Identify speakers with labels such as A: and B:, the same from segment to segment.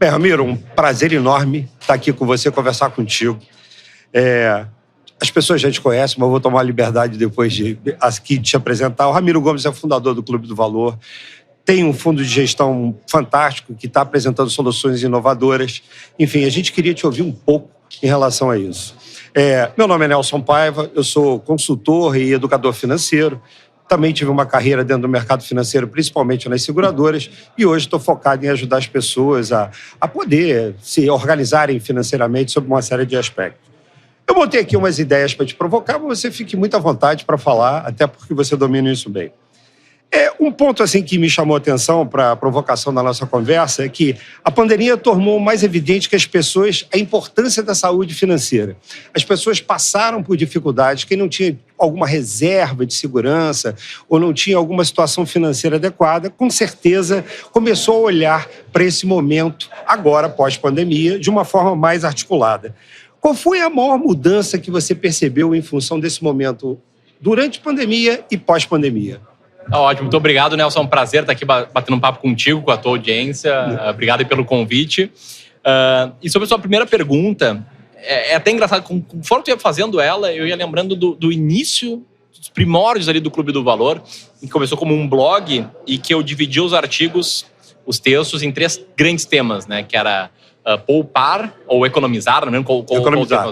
A: Ramiro, um prazer enorme estar aqui com você, conversar contigo. As pessoas já te conhecem, mas eu vou tomar a liberdade depois de aqui te apresentar. O Ramiro Gomes é fundador do Clube do Valor, tem um fundo de gestão fantástico que está apresentando soluções inovadoras. Enfim, a gente queria te ouvir um pouco em relação a isso. Meu nome é Nelson Paiva, eu sou consultor e educador financeiro. Também tive uma carreira dentro do mercado financeiro, principalmente nas seguradoras, e hoje estou focado em ajudar as pessoas a poder se organizarem financeiramente sob uma série de aspectos. Eu botei aqui umas ideias para te provocar, mas você fique muito à vontade para falar, até porque você domina isso bem. Um ponto assim que me chamou a atenção para a provocação da nossa conversa é que a pandemia tornou mais evidente que a importância da saúde financeira. As pessoas passaram por dificuldades. Quem não tinha alguma reserva de segurança ou não tinha alguma situação financeira adequada, com certeza começou a olhar para esse momento, agora pós-pandemia, de uma forma mais articulada. Qual foi a maior mudança que você percebeu em função desse momento durante a pandemia e pós-pandemia?
B: Ótimo, muito obrigado, Nelson. É um prazer estar aqui batendo um papo contigo, com a tua audiência. Obrigado aí pelo convite. E sobre a sua primeira pergunta, é até engraçado, conforme eu ia fazendo ela, eu ia lembrando do início, dos primórdios ali do Clube do Valor, que começou como um blog e que eu dividia os artigos, os textos, em 3 grandes temas, né? Que era poupar ou economizar, não lembro qual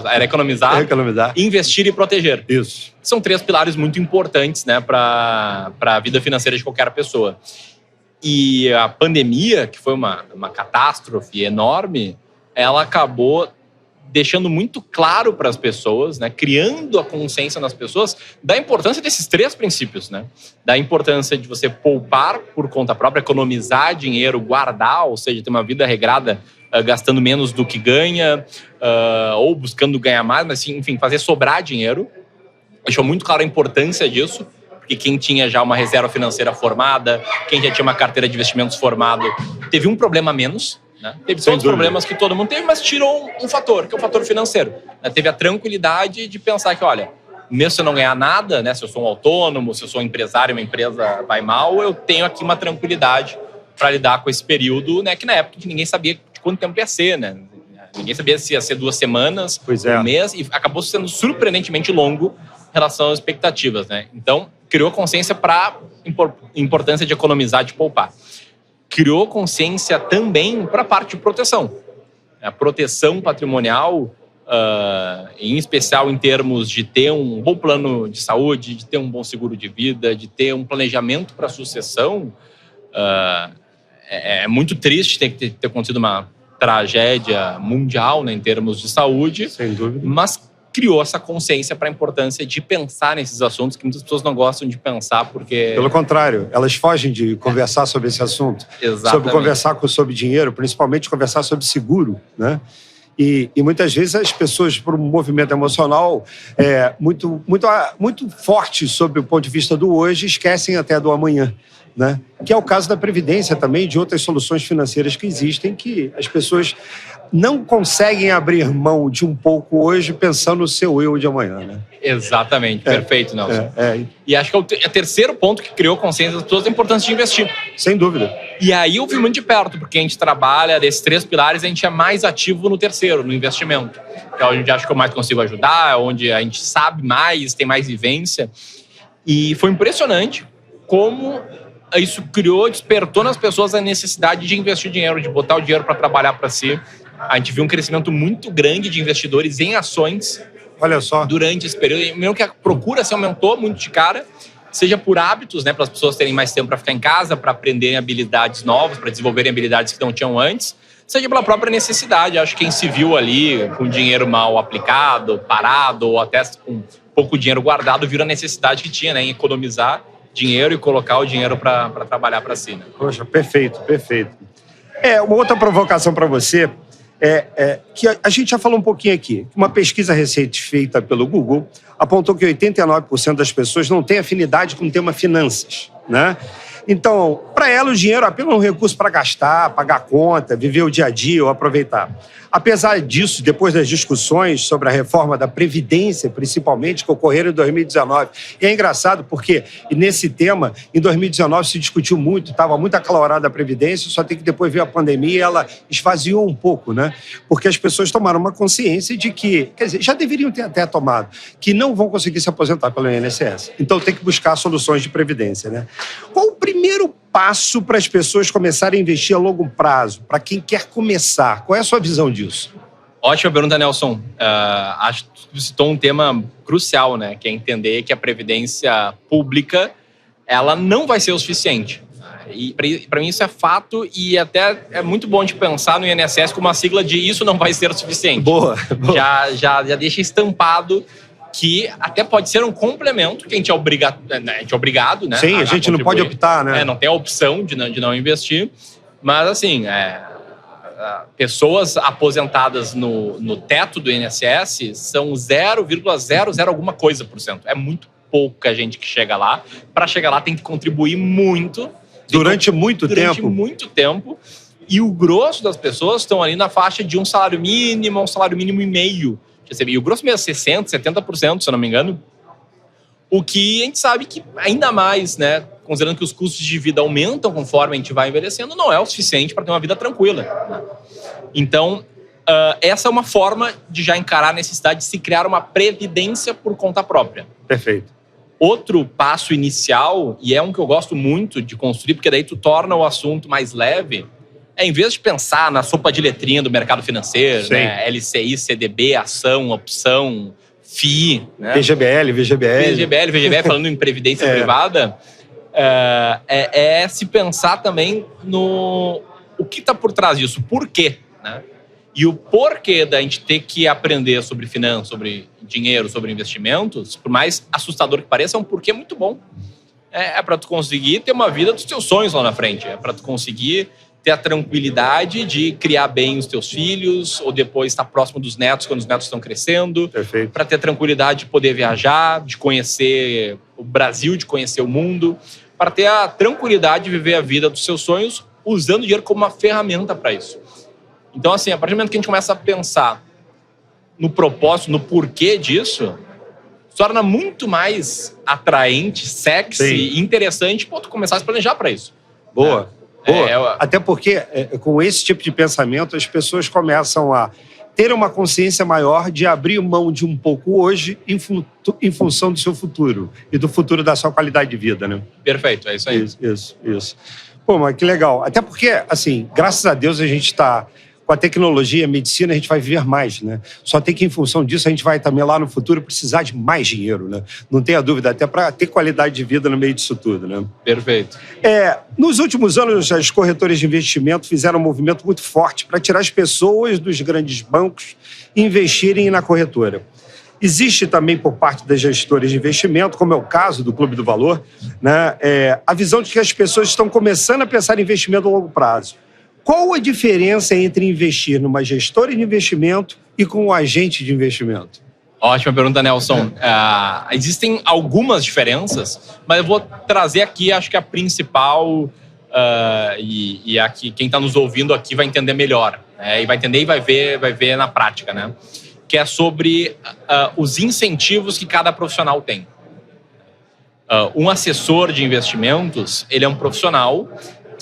B: era economizar, investir e proteger.
A: Isso.
B: São 3 pilares muito importantes, né, para a vida financeira de qualquer pessoa. E a pandemia, que foi uma catástrofe enorme, ela acabou deixando muito claro para as pessoas, né, criando a consciência nas pessoas da importância desses 3 princípios, né? Da importância de você poupar por conta própria, economizar dinheiro, guardar, ou seja, ter uma vida regrada, gastando menos do que ganha, ou buscando ganhar mais, mas enfim, fazer sobrar dinheiro. Deixou muito claro a importância disso, porque quem tinha já uma reserva financeira formada, quem já tinha uma carteira de investimentos formada, teve um problema a menos, né? Teve todos os problemas que todo mundo teve, mas tirou um fator, que é o fator financeiro. Teve a tranquilidade de pensar que, olha, mesmo se eu não ganhar nada, né, se eu sou um autônomo, se eu sou um empresário e uma empresa vai mal, eu tenho aqui uma tranquilidade para lidar com esse período, né, que na época ninguém sabia de quanto tempo ia ser, né? Ninguém sabia se ia ser 2 semanas, um mês, e acabou sendo surpreendentemente longo em relação às expectativas, né? Então, criou consciência para a importância de economizar, de poupar. Criou consciência também para a parte de proteção. A proteção patrimonial, em especial em termos de ter um bom plano de saúde, de ter um bom seguro de vida, de ter um planejamento para a sucessão. É muito triste ter acontecido uma tragédia mundial, né, em termos de saúde.
A: Sem dúvida.
B: Mas criou essa consciência para a importância de pensar nesses assuntos que muitas pessoas não gostam de pensar porque...
A: Pelo contrário, elas fogem de conversar sobre esse assunto.
B: Exatamente.
A: Sobre conversar sobre dinheiro, principalmente conversar sobre seguro, né? E muitas vezes as pessoas, por um movimento emocional muito forte sobre o ponto de vista do hoje, esquecem até do amanhã, né? Que é o caso da Previdência também, de outras soluções financeiras que existem, que as pessoas não conseguem abrir mão de um pouco hoje pensando no seu eu de amanhã, né?
B: Exatamente, perfeito, Nelson. E acho que é o terceiro ponto que criou consciência das pessoas, a importância de investir.
A: Sem dúvida.
B: E aí eu vi muito de perto, porque a gente trabalha desses 3 pilares, a gente é mais ativo no terceiro, no investimento. Que é onde eu acho que eu mais consigo ajudar, onde a gente sabe mais, tem mais vivência. E foi impressionante como isso despertou nas pessoas a necessidade de investir dinheiro, de botar o dinheiro para trabalhar para si. A gente viu um crescimento muito grande de investidores em ações.
A: Olha só.
B: Durante esse período. E mesmo que a procura se aumentou muito de cara, seja por hábitos, né, para as pessoas terem mais tempo para ficar em casa, para aprenderem habilidades novas, para desenvolverem habilidades que não tinham antes, seja pela própria necessidade. Acho que quem se viu ali com dinheiro mal aplicado, parado, ou até com pouco dinheiro guardado, viu a necessidade que tinha, né, em economizar dinheiro e colocar o dinheiro para trabalhar para si, né?
A: Poxa, perfeito. Uma outra provocação para você que a gente já falou um pouquinho aqui. Uma pesquisa recente feita pelo Google apontou que 89% das pessoas não têm afinidade com o tema finanças. né? Então, para ela, o dinheiro é apenas um recurso para gastar, pagar conta, viver o dia a dia ou aproveitar. Apesar disso, depois das discussões sobre a reforma da Previdência, principalmente, que ocorreram em 2019, e é engraçado porque nesse tema, em 2019 se discutiu muito, estava muito acalorada a Previdência, só tem que depois ver a pandemia e ela esvaziou um pouco, né? Porque as pessoas tomaram uma consciência de que, quer dizer, já deveriam ter até tomado, que não vão conseguir se aposentar pelo INSS. Então tem que buscar soluções de Previdência, né? Qual o primeiro passo para as pessoas começarem a investir a longo prazo? Para quem quer começar? Qual é a sua visão disso?
B: Ótima pergunta, Nelson. Acho que você citou um tema crucial, né? Que é entender que a previdência pública ela não vai ser o suficiente. E para mim isso é fato e até é muito bom de pensar no INSS como uma sigla de isso não vai ser o suficiente.
A: Boa.
B: Já deixa estampado que até pode ser um complemento, que a gente é obrigado, né?
A: Sim, a gente não pode optar, né?
B: Não tem a opção de não investir. Mas, assim, pessoas aposentadas no teto do INSS são 0,00 alguma coisa por cento. É muito pouca gente que chega lá. Para chegar lá tem que contribuir muito.
A: Durante muito
B: tempo. E o grosso das pessoas estão ali na faixa de um salário mínimo e meio. E o grosso mesmo é 60%, 70%, se eu não me engano. O que a gente sabe que ainda mais, né, considerando que os custos de vida aumentam conforme a gente vai envelhecendo, não é o suficiente para ter uma vida tranquila. Então, essa é uma forma de já encarar a necessidade de se criar uma previdência por conta própria.
A: Perfeito.
B: Outro passo inicial, e é um que eu gosto muito de construir, porque daí tu torna o assunto mais leve, em vez de pensar na sopa de letrinha do mercado financeiro, né? LCI, CDB, ação, opção, FII, né? VGBL, falando em previdência privada, é se pensar também no o que está por trás disso, por quê, né? E o porquê da gente ter que aprender sobre finanças, sobre dinheiro, sobre investimentos, por mais assustador que pareça, é um porquê muito bom. É para tu conseguir ter uma vida dos teus sonhos lá na frente, é para tu conseguir ter a tranquilidade de criar bem os teus filhos ou depois estar próximo dos netos quando os netos estão crescendo. Para ter a tranquilidade de poder viajar, de conhecer o Brasil, de conhecer o mundo. Para ter a tranquilidade de viver a vida dos seus sonhos usando o dinheiro como uma ferramenta para isso. Então, assim, a partir do momento que a gente começa a pensar no propósito, no porquê disso, torna muito mais atraente, sexy e interessante tu começar a se planejar para isso.
A: Boa. Até porque, com esse tipo de pensamento, as pessoas começam a ter uma consciência maior de abrir mão de um pouco hoje em função do seu futuro e do futuro da sua qualidade de vida, né?
B: Perfeito, é isso aí.
A: Isso. Pô, mas que legal. Até porque, assim, graças a Deus a gente está... Com a tecnologia, a medicina, a gente vai viver mais, né? Só tem que, em função disso, a gente vai também lá no futuro precisar de mais dinheiro, né? Não tenha dúvida, até para ter qualidade de vida no meio disso tudo, né?
B: Perfeito.
A: Nos últimos anos, as corretoras de investimento fizeram um movimento muito forte para tirar as pessoas dos grandes bancos e investirem na corretora. Existe também, por parte das gestoras de investimento, como é o caso do Clube do Valor, né? A visão de que as pessoas estão começando a pensar em investimento a longo prazo. Qual a diferença entre investir numa gestora de investimento e com um agente de investimento?
B: Ótima pergunta, Nelson. Existem algumas diferenças, mas eu vou trazer aqui, acho que a principal, e aqui, quem está nos ouvindo aqui vai entender melhor, né? E vai entender e vai ver na prática, né? Que é sobre os incentivos que cada profissional tem. Um assessor de investimentos, ele é um profissional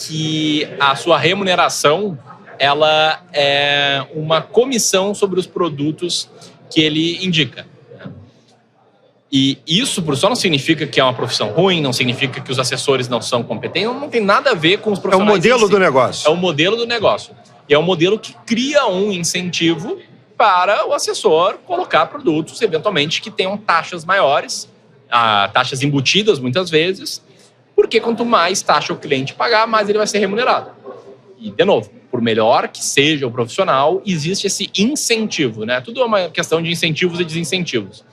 B: que a sua remuneração ela é uma comissão sobre os produtos que ele indica. E isso por só não significa que é uma profissão ruim, não significa que os assessores não são competentes, não tem nada a ver com os profissionais.
A: É o modelo do negócio.
B: É o modelo do negócio. E é um modelo que cria um incentivo para o assessor colocar produtos, eventualmente, que tenham taxas maiores, taxas embutidas muitas vezes, porque quanto mais taxa o cliente pagar, mais ele vai ser remunerado. E, de novo, por melhor que seja o profissional, existe esse incentivo, né? Tudo é uma questão de incentivos e desincentivos.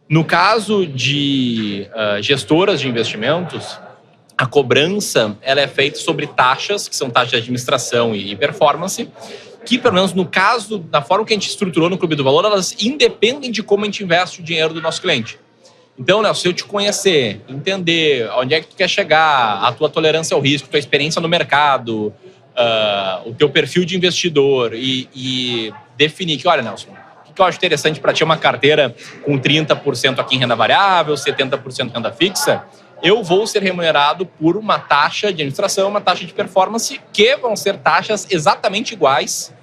B: No caso de gestoras de investimentos, a cobrança ela é feita sobre taxas, que são taxas de administração e performance, que, pelo menos no caso, da forma que a gente estruturou no Clube do Valor, elas independem de como a gente investe o dinheiro do nosso cliente. Então, Nelson, se eu te conhecer, entender onde é que tu quer chegar, a tua tolerância ao risco, tua experiência no mercado, o teu perfil de investidor e definir que, olha, Nelson, o que eu acho interessante para ti é uma carteira com 30% aqui em renda variável, 70% em renda fixa, eu vou ser remunerado por uma taxa de administração, uma taxa de performance, que vão ser taxas exatamente iguais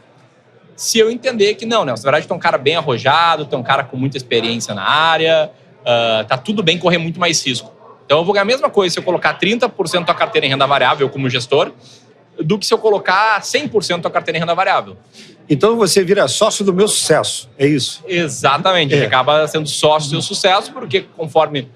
B: se eu entender que não, Nelson, na verdade tu é um cara bem arrojado, tu é um cara com muita experiência na área, tá tudo bem correr muito mais risco. Então eu vou ganhar a mesma coisa se eu colocar 30% da carteira em renda variável como gestor, do que se eu colocar 100% da carteira em renda variável.
A: Então você vira sócio do meu sucesso, é isso?
B: Exatamente, a gente acaba sendo sócio do seu sucesso, porque conforme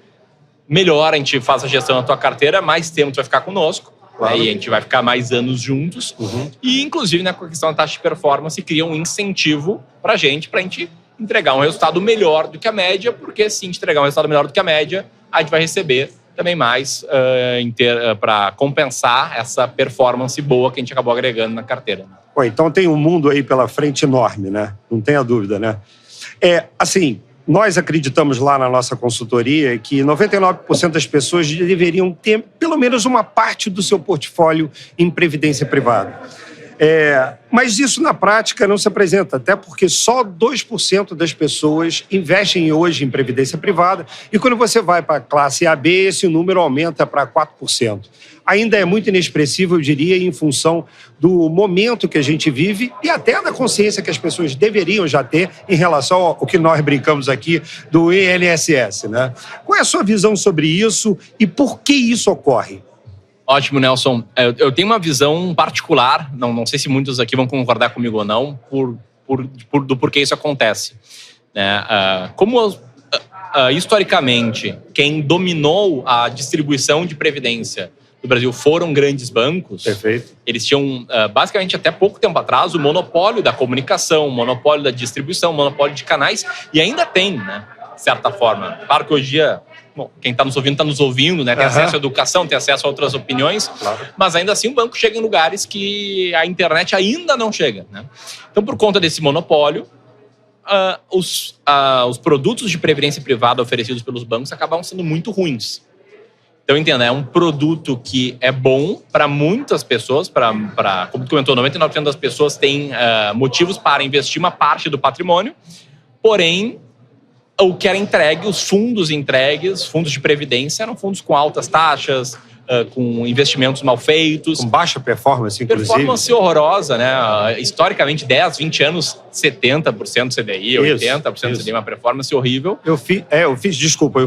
B: melhor a gente faz a gestão da tua carteira, mais tempo tu vai ficar conosco, claro. Aí a gente vai ficar mais anos juntos. E inclusive, né, com a questão da taxa de performance, cria um incentivo pra gente entregar um resultado melhor do que a média, porque se a gente entregar um resultado melhor do que a média, a gente vai receber também mais para compensar essa performance boa que a gente acabou agregando na carteira.
A: Bom, então tem um mundo aí pela frente enorme, né? Não tenha dúvida, né? Assim, nós acreditamos lá na nossa consultoria que 99% das pessoas deveriam ter pelo menos uma parte do seu portfólio em previdência privada. Mas isso na prática não se apresenta, até porque só 2% das pessoas investem hoje em previdência privada e quando você vai para a classe AB, esse número aumenta para 4%. Ainda é muito inexpressivo, eu diria, em função do momento que a gente vive e até da consciência que as pessoas deveriam já ter em relação ao que nós brincamos aqui do INSS, né? Qual é a sua visão sobre isso e por que isso ocorre?
B: Ótimo, Nelson. Eu tenho uma visão particular, não sei se muitos aqui vão concordar comigo ou não, do porquê isso acontece. Como historicamente quem dominou a distribuição de previdência do Brasil foram grandes bancos.
A: Perfeito.
B: Eles tinham, basicamente, até pouco tempo atrás, o monopólio da comunicação, o monopólio da distribuição, o monopólio de canais, e ainda tem, né, de certa forma. Claro que hoje em dia, quem está nos ouvindo, né, tem acesso à educação, tem acesso a outras opiniões, claro. Mas ainda assim o banco chega em lugares que a internet ainda não chega, né? Então, por conta desse monopólio, os produtos de previdência privada oferecidos pelos bancos acabam sendo muito ruins. Então, entenda, é um produto que é bom para muitas pessoas, como tu comentou, 99% das pessoas têm motivos para investir uma parte do patrimônio, porém, o que era entregue, os fundos entregues, fundos de previdência, eram fundos com altas taxas, com investimentos mal feitos.
A: Com baixa performance, inclusive.
B: Performance horrorosa, né? Historicamente, 10, 20 anos, 70% CDI, 80% CDI, uma performance horrível.
A: Eu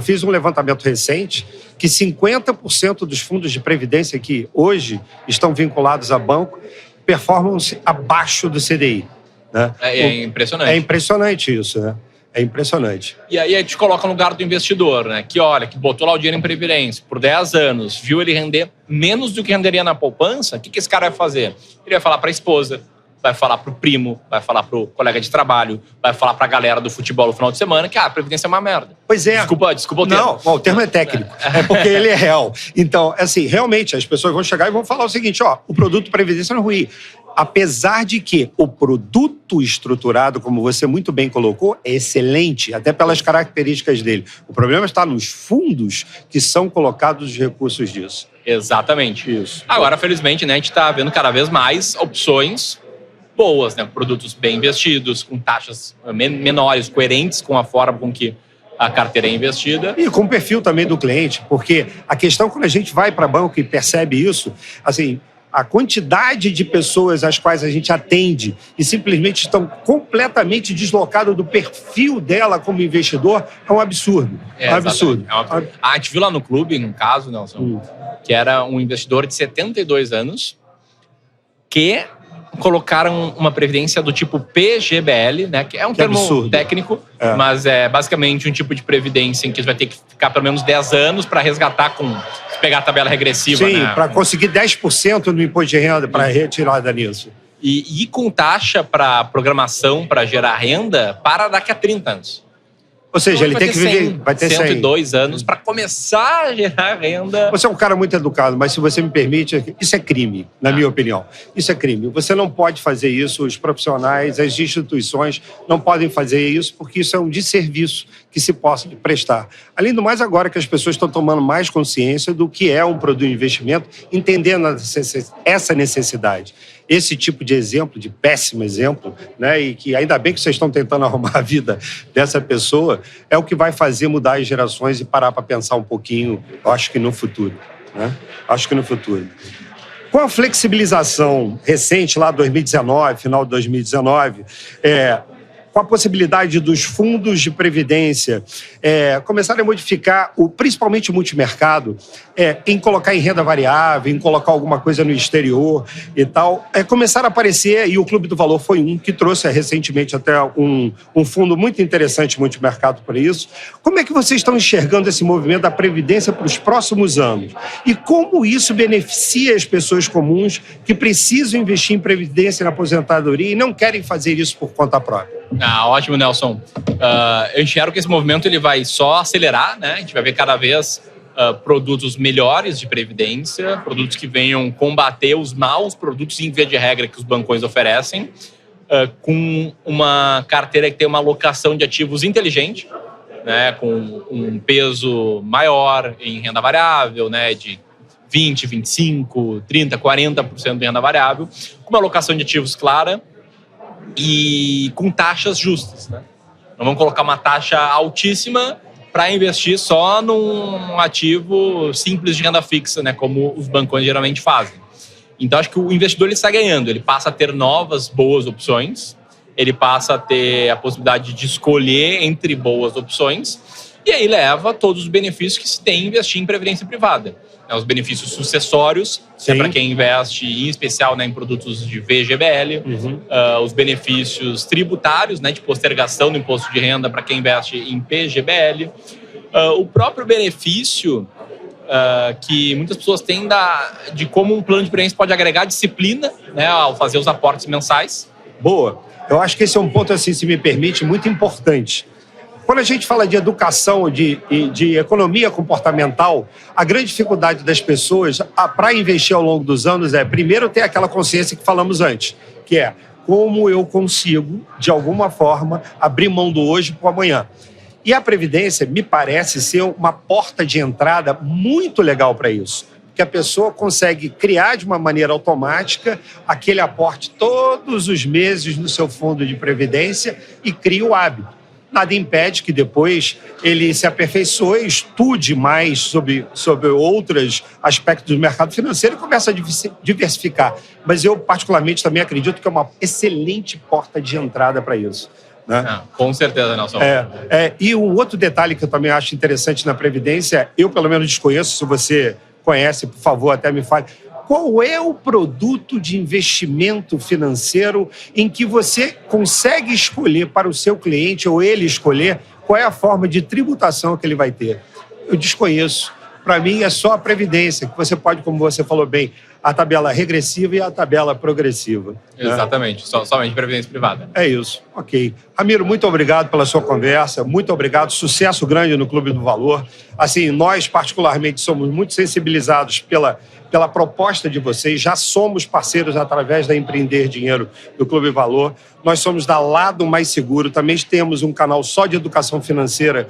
A: fiz um levantamento recente que 50% dos fundos de previdência que hoje estão vinculados a banco performam-se abaixo do CDI. Né?
B: É impressionante.
A: É impressionante isso, né? É impressionante.
B: E aí a gente coloca no lugar do investidor, né? Que olha, que botou lá o dinheiro em previdência por 10 anos, viu ele render menos do que renderia na poupança, o que esse cara vai fazer? Ele vai falar para a esposa, vai falar para o primo, vai falar para o colega de trabalho, vai falar para a galera do futebol no final de semana que a previdência é uma merda.
A: Pois é.
B: Desculpa o termo.
A: Não, o termo é técnico. É porque ele é real. Então, assim, realmente, as pessoas vão chegar e vão falar o seguinte, o produto previdência não é ruim. Apesar de que o produto estruturado, como você muito bem colocou, é excelente, até pelas características dele. O problema está nos fundos que são colocados os recursos disso.
B: Exatamente. Isso. Agora, felizmente, né, a gente está vendo cada vez mais opções boas, né? Produtos bem investidos, com taxas menores, coerentes com a forma com que a carteira é investida.
A: E com o perfil também do cliente, porque a questão, quando a gente vai para banco e percebe isso, assim, a quantidade de pessoas às quais a gente atende e simplesmente estão completamente deslocados do perfil dela como investidor é um absurdo. É um absurdo.
B: A gente viu lá no clube, num caso, Nelson, que era um investidor de 72 anos que colocaram uma previdência do tipo PGBL, né? Que é um termo absurdo. Técnico, mas é basicamente um tipo de previdência em que você vai ter que ficar pelo menos 10 anos para resgatar se pegar a tabela regressiva.
A: Sim,
B: né?
A: Para conseguir 10% no imposto de renda para retirada nisso.
B: E com taxa para programação para gerar renda para daqui a 30 anos.
A: Ou seja, ele tem que viver...
B: 100,
A: vai ter
B: 102 anos para começar a gerar renda.
A: Você é um cara muito educado, mas se você me permite, isso é crime, na minha opinião. Isso é crime. Você não pode fazer isso, os profissionais, as instituições não podem fazer isso, porque isso é um desserviço que se possa prestar. Além do mais, agora que as pessoas estão tomando mais consciência do que é um produto de investimento, entendendo essa necessidade. Esse tipo de exemplo, de péssimo exemplo, né, e que ainda bem que vocês estão tentando arrumar a vida dessa pessoa, é o que vai fazer mudar as gerações e parar para pensar um pouquinho, eu acho que no futuro. Né? Acho que no futuro. Com a flexibilização recente, lá 2019, final de 2019, com a possibilidade dos fundos de previdência começarem a modificar, principalmente o multimercado, em colocar em renda variável, em colocar alguma coisa no exterior e tal, começaram a aparecer, e o Clube do Valor foi um que trouxe recentemente até um fundo muito interessante multimercado para isso. Como é que vocês estão enxergando esse movimento da Previdência para os próximos anos? E como isso beneficia as pessoas comuns que precisam investir em Previdência e na aposentadoria e não querem fazer isso por conta própria?
B: Ótimo, Nelson. Eu enxergo que esse movimento ele vai só acelerar, né? A gente vai ver cada vez produtos melhores de previdência, produtos que venham combater os maus produtos em via de regra que os bancões oferecem, com uma carteira que tem uma alocação de ativos inteligente, né? Com um peso maior em renda variável, né? De 20, 25, 30, 40% de renda variável, com uma alocação de ativos clara e com taxas justas, né? Não vamos colocar uma taxa altíssima para investir só num ativo simples de renda fixa, né? Como os bancões geralmente fazem. Então, acho que o investidor ele está ganhando. Ele passa a ter novas, boas opções. Ele passa a ter a possibilidade de escolher entre boas opções. E aí leva todos os benefícios que se tem em investir em previdência privada. Os benefícios sucessórios, para quem investe, em especial, né, em produtos de VGBL. Os benefícios tributários, né, de postergação do imposto de renda para quem investe em PGBL. O próprio benefício que muitas pessoas têm de como um plano de previdência pode agregar disciplina, né, ao fazer os aportes mensais.
A: Boa. Eu acho que esse é um ponto, assim, se me permite, muito importante. Quando a gente fala de educação, de economia comportamental, a grande dificuldade das pessoas para investir ao longo dos anos primeiro, ter aquela consciência que falamos antes, que é como eu consigo, de alguma forma, abrir mão do hoje para o amanhã. E a Previdência me parece ser uma porta de entrada muito legal para isso, porque a pessoa consegue criar de uma maneira automática aquele aporte todos os meses no seu fundo de Previdência e cria o hábito. Nada impede que depois ele se aperfeiçoe, estude mais sobre outros aspectos do mercado financeiro e comece a diversificar. Mas eu, particularmente, também acredito que é uma excelente porta de entrada para isso. Né?
B: Com certeza, Nelson.
A: E um outro detalhe que eu também acho interessante na Previdência, eu pelo menos desconheço, se você conhece, por favor, até me fale. Qual é o produto de investimento financeiro em que você consegue escolher para o seu cliente ou ele escolher qual é a forma de tributação que ele vai ter? Eu desconheço. Para mim, é só a Previdência, que você pode, como você falou bem, a tabela regressiva e a tabela progressiva.
B: Exatamente, né? Somente Previdência Privada.
A: É isso, ok. Ramiro, muito obrigado pela sua conversa, muito obrigado, sucesso grande no Clube do Valor. Assim, nós, particularmente, somos muito sensibilizados pela proposta de vocês, já somos parceiros através da Empreender Dinheiro do Clube Valor. Nós somos da Lado Mais Seguro, também temos um canal só de educação financeira.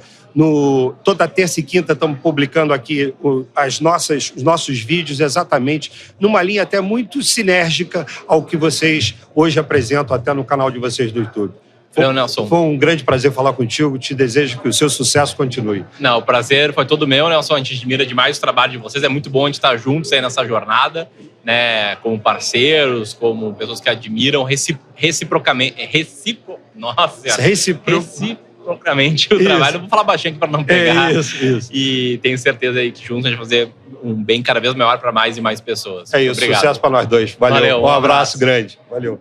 A: Toda terça e quinta estamos publicando aqui os nossos vídeos exatamente numa linha até muito sinérgica ao que vocês hoje apresentam até no canal de vocês do YouTube.
B: Nelson.
A: Foi um grande prazer falar contigo. Te desejo que o seu sucesso continue.
B: O prazer foi todo meu, Nelson. A gente admira demais o trabalho de vocês. É muito bom a gente estar juntos aí nessa jornada, né? Como parceiros, como pessoas que admiram reciprocamente o trabalho. Eu vou falar baixinho aqui para não pegar.
A: Isso.
B: E tenho certeza aí que juntos a gente vai fazer um bem cada vez maior para mais e mais pessoas.
A: É isso. Obrigado. Sucesso para nós dois. Valeu. Um abraço grande. Valeu.